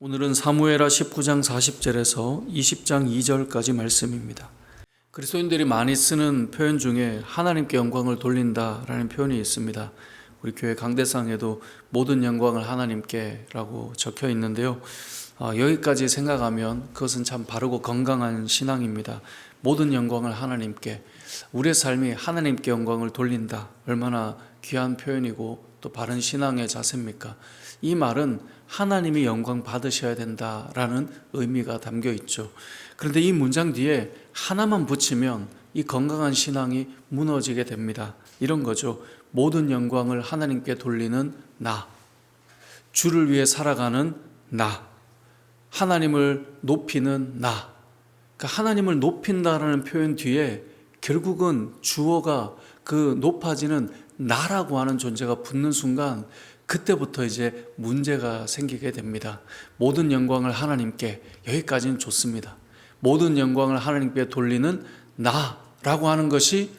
오늘은 사무엘하 19장 40절에서 20장 2절까지 말씀입니다. 그리스도인들이 많이 쓰는 표현 중에 하나님께 영광을 돌린다라는 표현이 있습니다. 우리 교회 강대상에도 모든 영광을 하나님께 라고 적혀 있는데요. 여기까지 생각하면 그것은 참 바르고 건강한 신앙입니다. 모든 영광을 하나님께, 우리의 삶이 하나님께 영광을 돌린다. 얼마나 귀한 표현이고 또 바른 신앙의 자세입니까? 이 말은 하나님이 영광 받으셔야 된다라는 의미가 담겨 있죠. 그런데 이 문장 뒤에 하나만 붙이면 이 건강한 신앙이 무너지게 됩니다. 이런 거죠. 모든 영광을 하나님께 돌리는 나, 주를 위해 살아가는 나, 하나님을 높이는 나. 그러니까 하나님을 높인다라는 표현 뒤에 결국은 주어가 그 높아지는 나라고 하는 존재가 붙는 순간 그때부터 이제 문제가 생기게 됩니다. 모든 영광을 하나님께, 여기까지는 좋습니다. 모든 영광을 하나님께 돌리는 나라고 하는 것이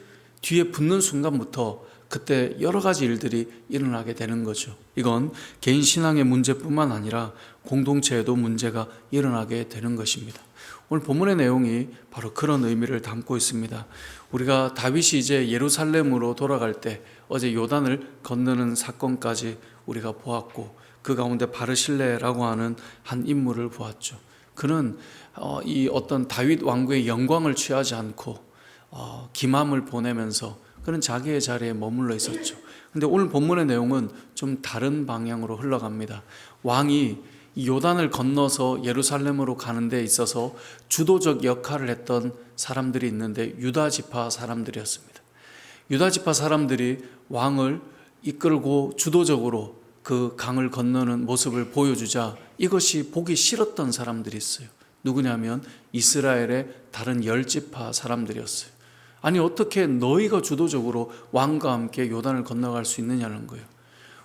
뒤에 붙는 순간부터 그때 여러 가지 일들이 일어나게 되는 거죠. 이건 개인 신앙의 문제뿐만 아니라 공동체에도 문제가 일어나게 되는 것입니다. 오늘 본문의 내용이 바로 그런 의미를 담고 있습니다. 우리가 다윗이 이제 예루살렘으로 돌아갈 때 어제 요단을 건너는 사건까지 우리가 보았고, 그 가운데 바르실레라고 하는 한 인물을 보았죠. 그는 이 어떤 다윗 왕국의 영광을 취하지 않고 기맘을 보내면서 그는 자기의 자리에 머물러 있었죠. 그런데 오늘 본문의 내용은 좀 다른 방향으로 흘러갑니다. 왕이 요단을 건너서 예루살렘으로 가는 데 있어서 주도적 역할을 했던 사람들이 있는데 유다 지파 사람들이었습니다. 유다 지파 사람들이 왕을 이끌고 주도적으로 그 강을 건너는 모습을 보여주자 이것이 보기 싫었던 사람들이 있어요. 누구냐면 이스라엘의 다른 10지파 사람들이었어요. 아니 어떻게 너희가 주도적으로 왕과 함께 요단을 건너갈 수 있느냐는 거예요.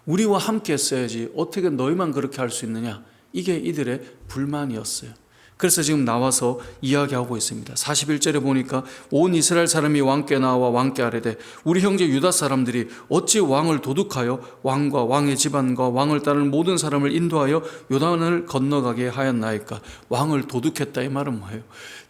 우리와 함께 했어야지 어떻게 너희만 그렇게 할 수 있느냐. 이게 이들의 불만이었어요. 그래서 지금 나와서 이야기하고 있습니다. 41절에 보니까 온 이스라엘 사람이 왕께 나와 왕께 아뢰되 우리 형제 유다 사람들이 어찌 왕을 도둑하여 왕과 왕의 집안과 왕을 따르는 모든 사람을 인도하여 요단을 건너가게 하였나이까. 왕을 도둑했다 이 말은 뭐예요?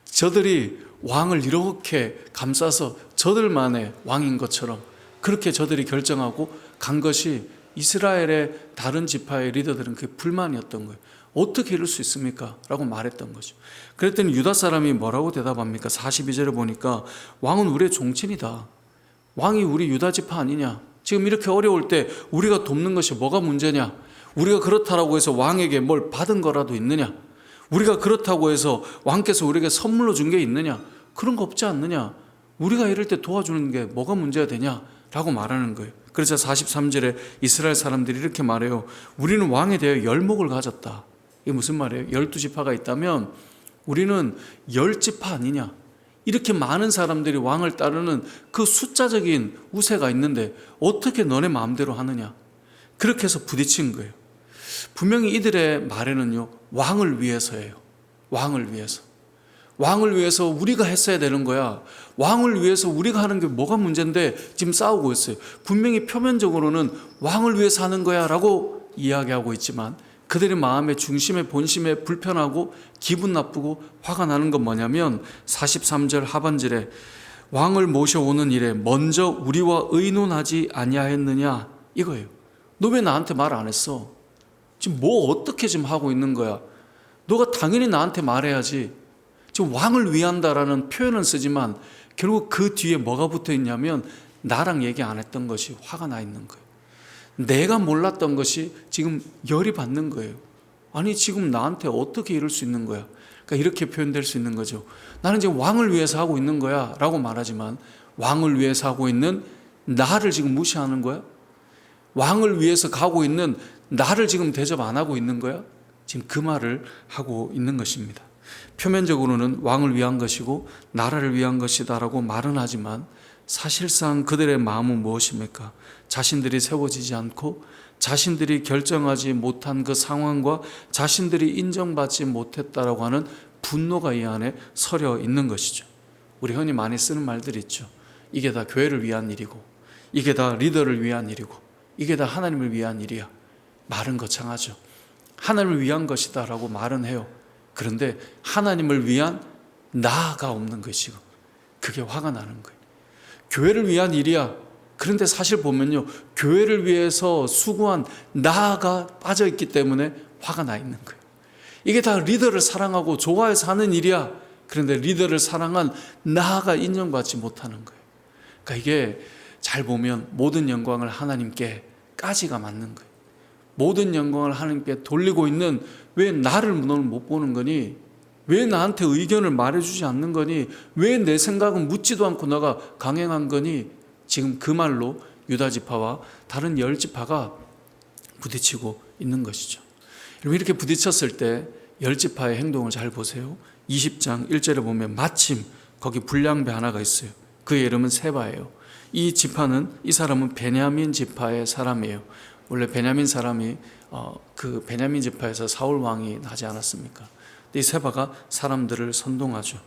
저들이 왕을 이렇게 감싸서 저들만의 왕인 것처럼 그렇게 저들이 결정하고 간 것이 이스라엘의 다른 지파의 리더들은 그게 불만이었던 거예요. 어떻게 이럴 수 있습니까? 라고 말했던 거죠. 그랬더니 유다 사람이 뭐라고 대답합니까? 42절에 보니까 왕은 우리의 종친이다. 왕이 우리 유다 지파 아니냐? 지금 이렇게 어려울 때 우리가 돕는 것이 뭐가 문제냐? 우리가 그렇다라고 해서 왕에게 뭘 받은 거라도 있느냐? 우리가 그렇다고 해서 왕께서 우리에게 선물로 준 게 있느냐? 그런 거 없지 않느냐? 우리가 이럴 때 도와주는 게 뭐가 문제가 되냐? 라고 말하는 거예요. 그래서 43절에 이스라엘 사람들이 이렇게 말해요. 우리는 왕에 대해 열목을 가졌다. 이게 무슨 말이에요? 12지파가 있다면 우리는 10지파 아니냐? 이렇게 많은 사람들이 왕을 따르는 그 숫자적인 우세가 있는데 어떻게 너네 마음대로 하느냐? 그렇게 해서 부딪힌 거예요. 분명히 이들의 말에는요, 왕을 위해서예요. 왕을 위해서. 왕을 위해서 우리가 했어야 되는 거야. 왕을 위해서 우리가 하는 게 뭐가 문제인데 지금 싸우고 있어요. 분명히 표면적으로는 왕을 위해서 하는 거야 라고 이야기하고 있지만 그들의 마음의 중심에 본심에 불편하고 기분 나쁘고 화가 나는 건 뭐냐면 43절 하반절에 왕을 모셔오는 일에 먼저 우리와 의논하지 아니하였느냐 이거예요. 너 왜 나한테 말 안 했어? 지금 뭐 어떻게 지금 하고 있는 거야? 너가 당연히 나한테 말해야지. 지금 왕을 위한다라는 표현은 쓰지만 결국 그 뒤에 뭐가 붙어 있냐면 나랑 얘기 안 했던 것이 화가 나 있는 거예요. 내가 몰랐던 것이 지금 열이 받는 거예요. 아니 지금 나한테 어떻게 이럴 수 있는 거야? 그러니까 이렇게 표현될 수 있는 거죠. 나는 지금 왕을 위해서 하고 있는 거야 라고 말하지만 왕을 위해서 하고 있는 나를 지금 무시하는 거야? 왕을 위해서 가고 있는 나를 지금 대접 안 하고 있는 거야? 지금 그 말을 하고 있는 것입니다. 표면적으로는 왕을 위한 것이고 나라를 위한 것이다 라고 말은 하지만 사실상 그들의 마음은 무엇입니까? 자신들이 세워지지 않고 자신들이 결정하지 못한 그 상황과 자신들이 인정받지 못했다라고 하는 분노가 이 안에 서려 있는 것이죠. 우리 흔히 많이 쓰는 말들이 있죠. 이게 다 교회를 위한 일이고 이게 다 리더를 위한 일이고 이게 다 하나님을 위한 일이야. 말은 거창하죠. 하나님을 위한 것이다 라고 말은 해요. 그런데 하나님을 위한 나가 없는 거예요. 지금 그게 화가 나는 거예요. 교회를 위한 일이야. 그런데 사실 보면요, 교회를 위해서 수고한 나가 빠져있기 때문에 화가 나 있는 거예요. 이게 다 리더를 사랑하고 좋아해서 하는 일이야. 그런데 리더를 사랑한 나가 인정받지 못하는 거예요. 그러니까 이게 잘 보면 모든 영광을 하나님께까지가 맞는 거예요. 모든 영광을 하나님께 돌리고 있는, 왜 나를 너는 못 보는 거니? 왜 나한테 의견을 말해주지 않는 거니? 왜 내 생각은 묻지도 않고 너가 강행한 거니? 지금 그 말로 유다 지파와 다른 10지파가 부딪히고 있는 것이죠. 여러분, 이렇게 부딪혔을 때 10지파의 행동을 잘 보세요. 20장 1절에 보면 마침 거기 불량배 하나가 있어요. 그의 이름은 세바예요. 이 지파는, 이 사람은 베냐민 지파의 사람이에요. 원래 베냐민 사람이 그 베냐민 지파에서 사울 왕이 나지 않았습니까? 이 세바가 사람들을 선동하죠.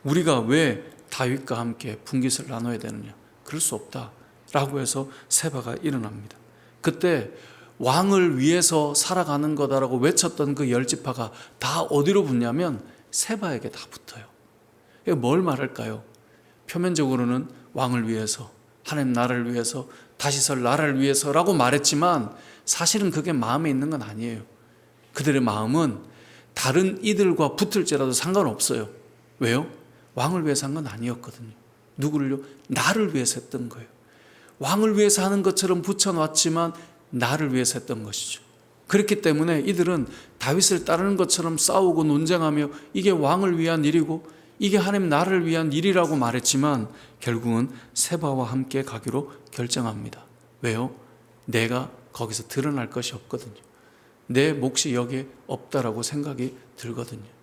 우리가 왜 다윗과 함께 분깃을 나눠야 되느냐? 그럴 수 없다 라고 해서 세바가 일어납니다. 그때 왕을 위해서 살아가는 거다라고 외쳤던 그 10지파가 다 어디로 붙냐면 세바에게 다 붙어요. 뭘 말할까요? 표면적으로는 왕을 위해서, 하나님 나라를 위해서, 다시 설 나라를 위해서라고 말했지만 사실은 그게 마음에 있는 건 아니에요. 그들의 마음은 다른 이들과 붙을지라도 상관없어요. 왜요? 왕을 위해서 한 건 아니었거든요. 누구를요? 나를 위해서 했던 거예요. 왕을 위해서 하는 것처럼 붙여놨지만 나를 위해서 했던 것이죠. 그렇기 때문에 이들은 다윗을 따르는 것처럼 싸우고 논쟁하며 이게 왕을 위한 일이고 이게 하나님 나라를 위한 일이라고 말했지만 결국은 세바와 함께 가기로 결정합니다. 왜요? 내가 거기서 드러날 것이 없거든요. 내 몫이 여기에 없다라고 생각이 들거든요.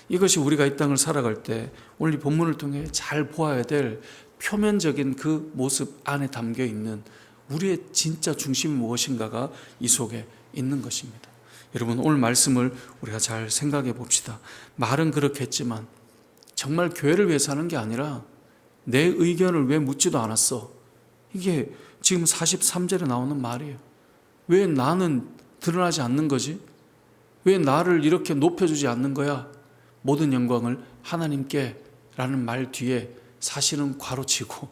이것이 우리가 이 땅을 살아갈 때 오늘 이 본문을 통해 잘 보아야 될 표면적인 그 모습 안에 담겨 있는 우리의 진짜 중심이 무엇인가가 이 속에 있는 것입니다. 여러분, 오늘 말씀을 우리가 잘 생각해 봅시다. 말은 그렇게 했지만 정말 교회를 위해서 하는 게 아니라 내 의견을 왜 묻지도 않았어? 이게 지금 43절에 나오는 말이에요. 왜 나는 드러나지 않는 거지? 왜 나를 이렇게 높여주지 않는 거야? 모든 영광을 하나님께 라는 말 뒤에 사실은 괄호치고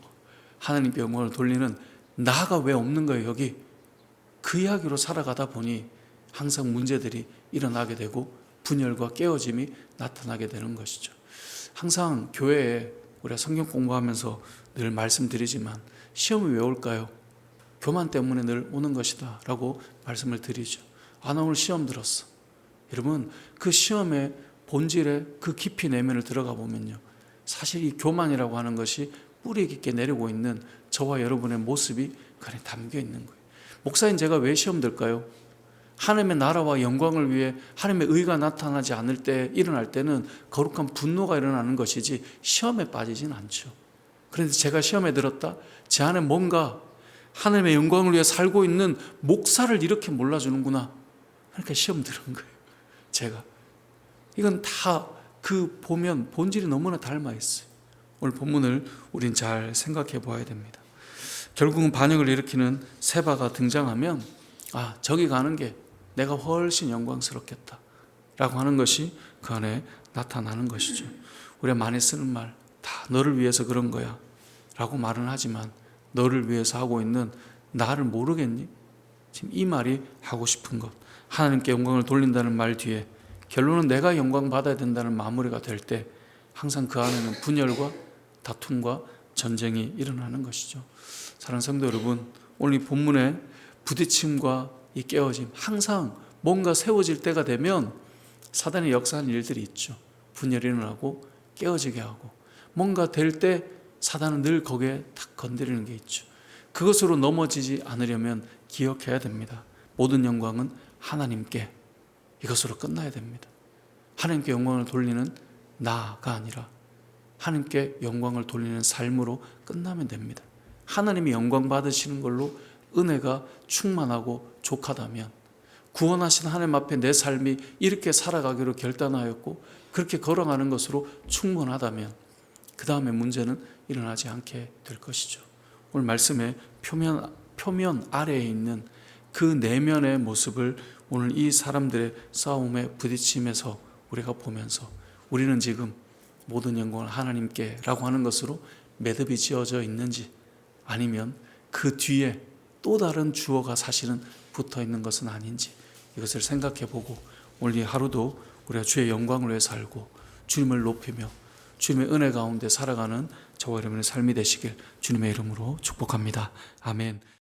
하나님께 영광을 돌리는 나가 왜 없는 거예요, 여기? 그 이야기로 살아가다 보니 항상 문제들이 일어나게 되고 분열과 깨어짐이 나타나게 되는 것이죠. 항상 교회에 우리가 성경 공부하면서 늘 말씀드리지만 시험이 왜 올까요? 교만 때문에 늘 오는 것이다 라고 말씀을 드리죠. 나 오늘 시험 들었어. 여러분, 그 시험의 본질에 그 깊이 내면을 들어가 보면요, 사실 이 교만이라고 하는 것이 뿌리 깊게 내리고 있는 저와 여러분의 모습이 그 안에 담겨 있는 거예요. 목사인 제가 왜 시험 들까요? 하나님의 나라와 영광을 위해 하나님의 의가 나타나지 않을 때, 일어날 때는 거룩한 분노가 일어나는 것이지 시험에 빠지진 않죠. 그런데 제가 시험에 들었다? 제 안에 뭔가 하나님의 영광을 위해 살고 있는 목사를 이렇게 몰라주는구나. 그러니까 시험 들은 거예요, 제가. 이건 다 그 보면 본질이 너무나 닮아 있어요. 오늘 본문을 우린 잘 생각해 보아야 됩니다. 결국은 반역을 일으키는 세바가 등장하면 저기 가는 게 내가 훨씬 영광스럽겠다 라고 하는 것이 그 안에 나타나는 것이죠. 우리가 많이 쓰는 말, 다 너를 위해서 그런 거야 라고 말은 하지만 너를 위해서 하고 있는 나를 모르겠니? 지금 이 말이 하고 싶은 것, 하나님께 영광을 돌린다는 말 뒤에 결론은 내가 영광 받아야 된다는 마무리가 될 때 항상 그 안에는 분열과 다툼과 전쟁이 일어나는 것이죠. 사랑하는 성도 여러분, 오늘 이 본문의 부딪힘과 이 깨어짐, 항상 뭔가 세워질 때가 되면 사단이 역사하는 일들이 있죠. 분열이 일어나고 깨어지게 하고, 뭔가 될 때 사단은 늘 거기에 탁 건드리는 게 있죠. 그것으로 넘어지지 않으려면 기억해야 됩니다. 모든 영광은 하나님께, 이것으로 끝나야 됩니다. 하나님께 영광을 돌리는 나가 아니라 하나님께 영광을 돌리는 삶으로 끝나면 됩니다. 하나님이 영광 받으시는 걸로 은혜가 충만하고 족하다면, 구원하신 하나님 앞에 내 삶이 이렇게 살아가기로 결단하였고 그렇게 걸어가는 것으로 충분하다면 그 다음에 문제는 일어나지 않게 될 것이죠. 오늘 말씀의 표면 아래에 있는 그 내면의 모습을 오늘 이 사람들의 싸움에 부딪힘에서 우리가 보면서 우리는 지금 모든 영광을 하나님께 라고 하는 것으로 매듭이 지어져 있는지, 아니면 그 뒤에 또 다른 주어가 사실은 붙어 있는 것은 아닌지, 이것을 생각해 보고 오늘 이 하루도 우리가 주의 영광을 위해 살고 주님을 높이며 주님의 은혜 가운데 살아가는 저와 여러분의 삶이 되시길 주님의 이름으로 축복합니다. 아멘.